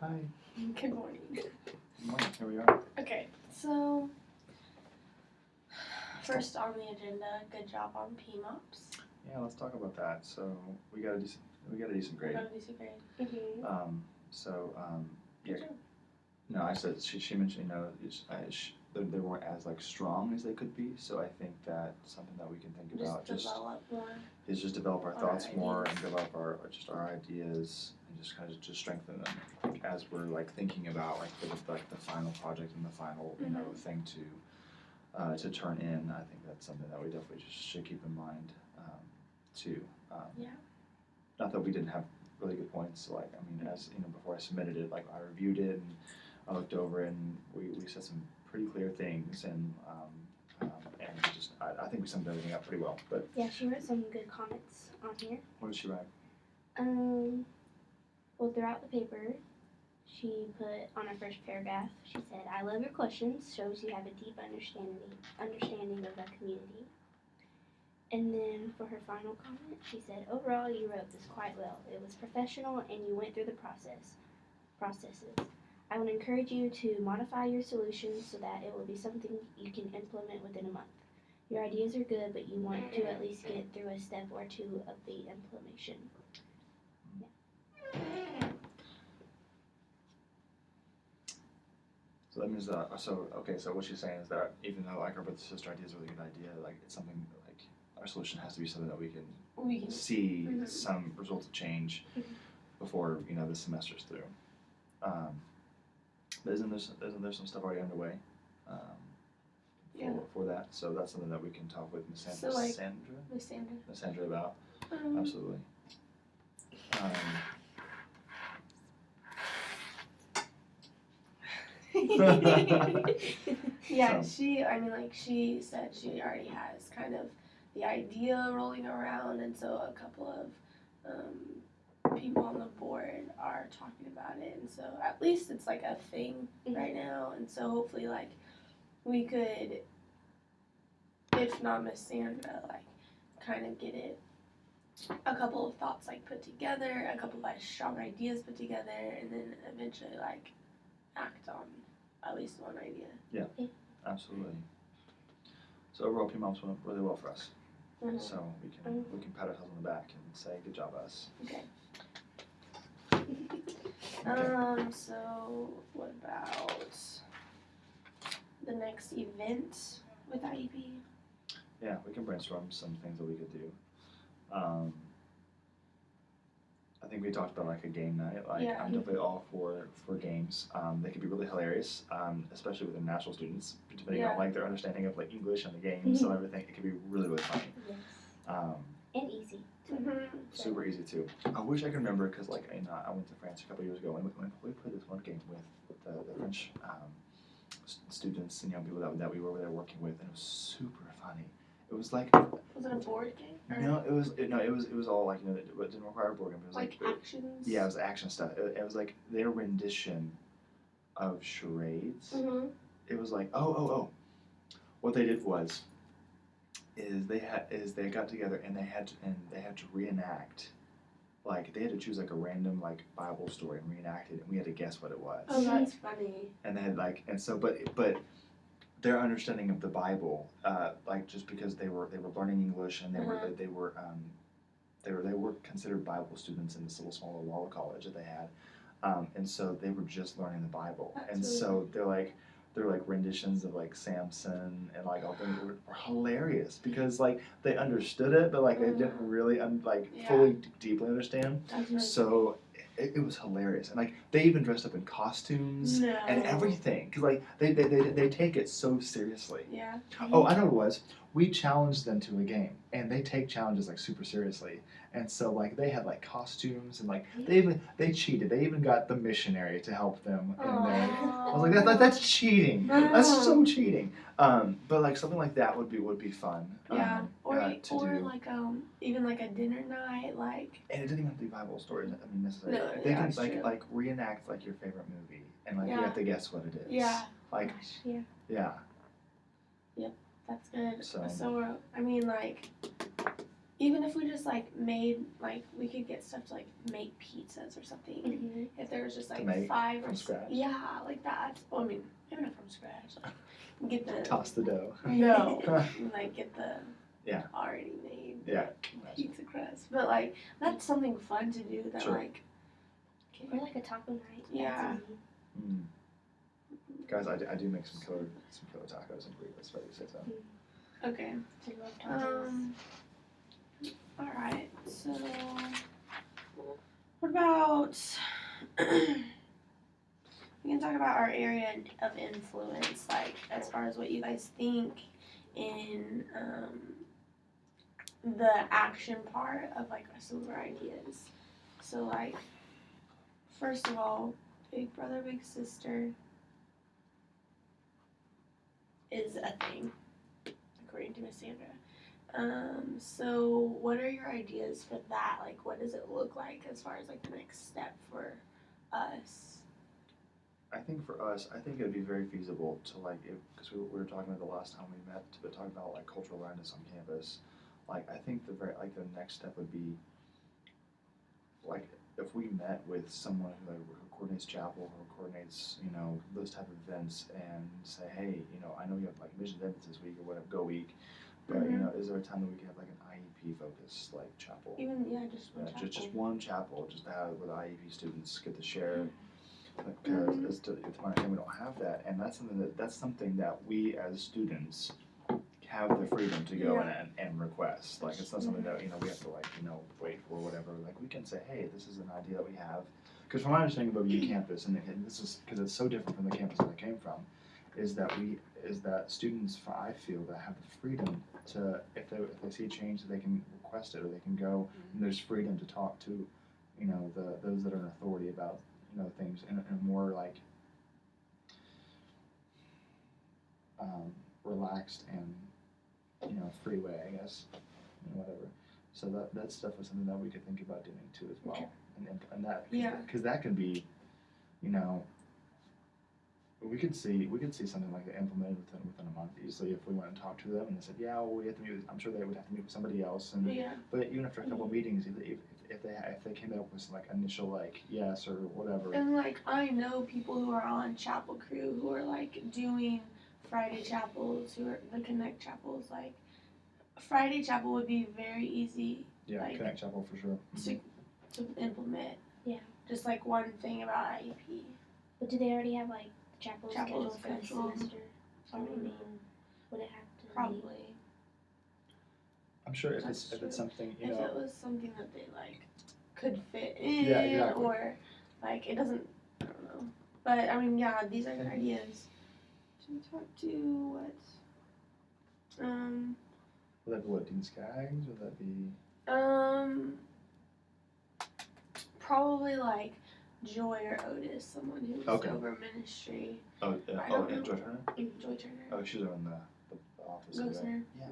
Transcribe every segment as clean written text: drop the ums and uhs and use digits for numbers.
Hi. Good morning. Good morning. Here we are. Okay, so first on the agenda, good job on PMOPs. Yeah, let's talk about that. So we got a decent grade. Got a decent grade. Mm-hmm. Yeah. Good job. No, I said she mentioned they weren't as like strong as they could be. So I think that something that we can think about develop more. Is just develop our thoughts ideas. more and develop our ideas and just kind of just strengthen them as we're like thinking about like the final project and the final thing to turn in. I think that's something that we definitely just should keep in mind too. Yeah. Not that we didn't have really good points. Like as before I submitted it, like I reviewed it and I looked over it and we said some pretty clear things and I think we summed everything up pretty well. But yeah, she wrote some good comments on here. What did she write? Well, throughout the paper, she put on her first paragraph, she said, "I love your questions, shows you have a deep understanding of the community." And then for her final comment, she said, "Overall, you wrote this quite well. It was professional and you went through the processes. I would encourage you to modify your solutions so that it will be something you can implement within a month. Your ideas are good, but you want to at least get through a step or two of the implementation." Yeah. So that means that, so what she's saying is that even though like our brother sister idea is a really good idea, like it's something like our solution has to be something that we can see some results of change before this semester's through. But isn't there some stuff already underway for that? So that's something that we can talk with Miss Sandra about. Absolutely. Yeah, she said she already has kind of the idea rolling around, and so a couple of people on the board are talking about it, and so at least it's like a thing right now, and so hopefully like we could, if not Miss Sandra, like kind of get it, a couple of thoughts like put together, a couple of like strong ideas put together, and then eventually like act on at least one idea. Yeah, absolutely. So overall, PMOPs went really well for us. So we can pat ourselves on the back and say good job, us. Okay. So what about the next event with IEP? Yeah, we can brainstorm some things that we could do. I think we talked about like a game night. Like I'm definitely all for games. They could be really hilarious, especially with international students, depending on like their understanding of like English and the games and everything. It could be really really funny. Yes. And easy. Super easy too. I wish I could remember because like I went to France a couple years ago and we played this one game with the French students and young people that we were there working with, and it was super funny. It was like. Was it a board game? No, it was all like it didn't require a board game. It was like actions. Yeah, it was action stuff. It was like their rendition of charades. It was like oh. What they did was they got together and they had to reenact. Like they had to choose like a random like Bible story and reenact it, and we had to guess what it was. Oh, that's funny. And they had but their understanding of the Bible, like just because they were learning English and they were considered Bible students in this little small Walla college that they had, and so they were just learning the Bible, so they're like renditions of like Samson and like all things were hilarious because like they understood it, but like they didn't really fully deeply understand. So. It was hilarious, and like they even dressed up in costumes and everything, because like they take it so seriously. Yeah. Oh, I know what it was. We challenged them to a game, and they take challenges like super seriously, and so like they had like costumes and like they cheated. They even got the missionary to help them in there. I was like that's cheating. That's so cheating. But like something like that would be fun. Yeah. Or do. like even like a dinner night like. And it didn't even have to be Bible stories. I mean necessarily. No, they can like reenact like your favorite movie, and like you have to guess what it is. Yeah. Like. Yeah. Yeah. Yep. That's good. So I mean like. even if we just like made like we could get stuff to like make pizzas or something. Mm-hmm. If there was just To like make 5 or from 6, scratch? yeah, like that. Well, I mean, maybe not from scratch. Like, get the Toss the dough. no, like get the Yeah. already made Yeah. pizza crust. But like that's something fun to do. That Sure. like Or like a taco night. Yeah. That's easy. Mm. Guys, I do make some killer tacos and burritos. If I do say so. okay. I love tacos. All right. So, what about? We can talk about our area of influence, like as far as what you guys think in the action part of like some of our ideas. So, like, first of all, Big Brother, Big Sister is a thing, according to Miss Sandra. So what are your ideas for that? Like, what does it look like as far as like the next step for us? I think for us, I think it would be very feasible to like, because we were talking about the last time we met to talk about like cultural awareness on campus. Like, I think the next step would be like if we met with someone who coordinates chapel, who coordinates those type of events, and say, hey, I know you have like mission events this week or whatever, go week, but is there a time that we can have like an IEP focused like chapel? Even just one chapel. Just one chapel, just to have where the IEP students get to share. Because to my understanding, we don't have that, and that's something that we as students have the freedom to go and request. Like, it's not something that we have to like wait for or whatever. Like, we can say, hey, this is an idea that we have. Because from my understanding of OU campus, and this is because it's so different from the campus that I came from, is that students, I feel, that have the freedom to, if they see a change, that they can request it, or they can go, and there's freedom to talk to those that are in authority about things in a more like relaxed and free way, I guess, whatever. So that stuff is something that we could think about doing too as well, and that because that could be, we could see something like that implemented within a month easily if we went and talked to them and they said, yeah, well, we have to meet. I'm sure they would have to meet with somebody else, but even after a couple of meetings, if they came up with some like initial like yes or whatever. And like I know people who are on chapel crew who are like doing Friday chapels, who are the Connect chapels. Like Friday chapel would be very easy. Yeah, like, Connect chapel for sure. To implement. Yeah. Just like one thing about IEP. But do they already have like chapels scheduled for the scheduled. semester? Already? Would it have to Probably. be? I'm sure if That's it's something if it was something that they like could fit in, Yeah, exactly. or like it doesn't. I don't know. But I mean, yeah, these are your ideas. Should we talk to what? Would that be what, Dean Skaggs? Would that be? Probably like Joy or Otis, someone who's over ministry. Oh, Joy Turner. Joy Turner. Oh, she's in the office. Goes there. Yeah.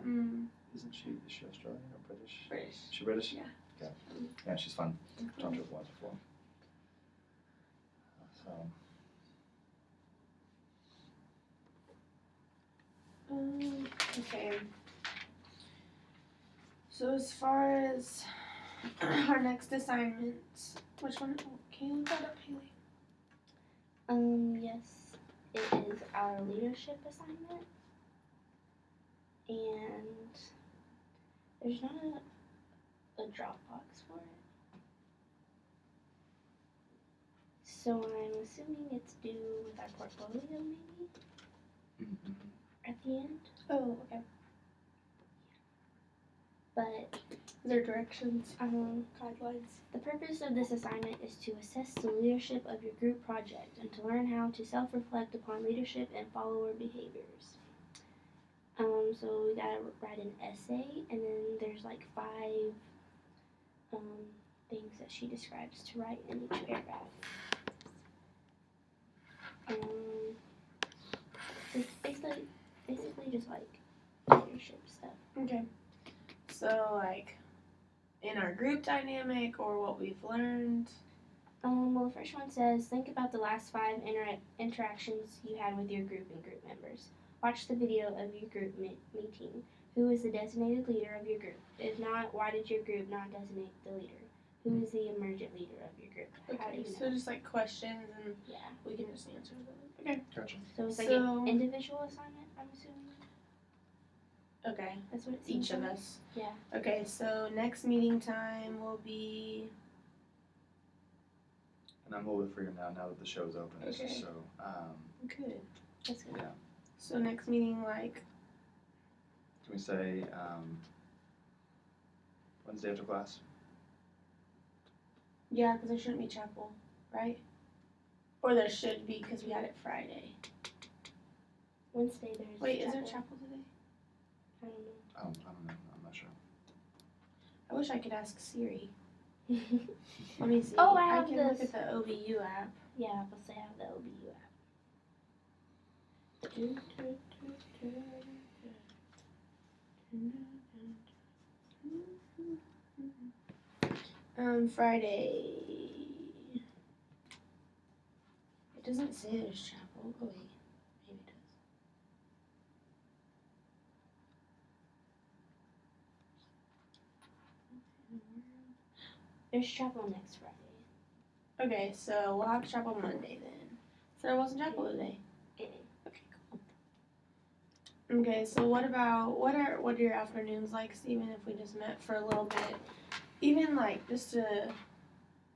Is she Australian or British? British. Is she British? Yeah. Okay. Yeah, she's fun. Talked to her once before. Okay. So as far as our next assignment, which one? Can you look that up, Haley? Yes. It is our leadership assignment. And there's not a Dropbox for it. So I'm assuming it's due with our portfolio maybe? At the end? Oh, okay. But Is there directions? guidelines. The purpose of this assignment is to assess the leadership of your group project and to learn how to self-reflect upon leadership and follower behaviors. So we gotta write an essay, and then there's like 5 things that she describes to write in each paragraph. It's basically just like leadership stuff. Okay. So like in our group dynamic or what we've learned. Well, the first one says, think about the last 5 interactions you had with your group and group members. Watch the video of your group meeting. Who is the designated leader of your group? If not, why did your group not designate the leader? Who is the emergent leader of your group? How do Okay, you so know? just like questions and Yeah. we can just answer them. Okay. Gotcha. So it's like So- an individual assignment, I'm assuming? Okay. That's what it seems Each of like? us. Yeah. Okay, so next meeting time will be And I'm a little bit freer now that the show's open. Okay. So, good. That's good. yeah. So next meeting like Can we say Wednesday after class? yeah, because there shouldn't be chapel, right? Or there should be because we had it Friday. Wednesday there's Wait, is there chapel. chapel today? I don't I don't know. I'm not sure. I wish I could ask Siri. know. Let me see. Oh, I have can this. look at the OBU app. Yeah, but say I have the OBU app. Friday. It doesn't say there's chapel. Oh wait, maybe it does. There's chapel next Friday. Okay, so we'll have chapel Monday then. So there wasn't chapel today. Mm. Okay, cool. Okay, so what are your afternoons like, Stephen? If we just met for a little bit, even like just to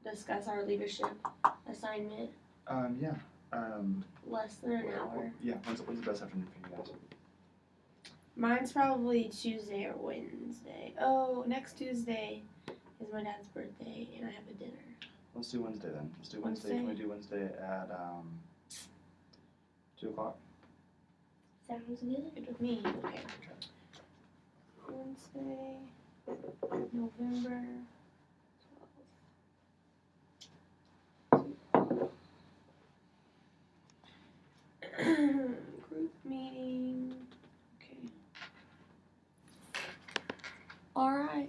discuss our leadership assignment, Yeah. less than an hour. Yeah. When's the best afternoon for you guys? Mine's probably Tuesday or Wednesday. Oh, next Tuesday is my dad's birthday, and I have a dinner. Let's do Wednesday then. Let's do Wednesday. Wednesday? Can we do Wednesday at 2:00? Sounds good. Good with me. Okay. Wednesday, November 12th. Group meeting. Okay. All right.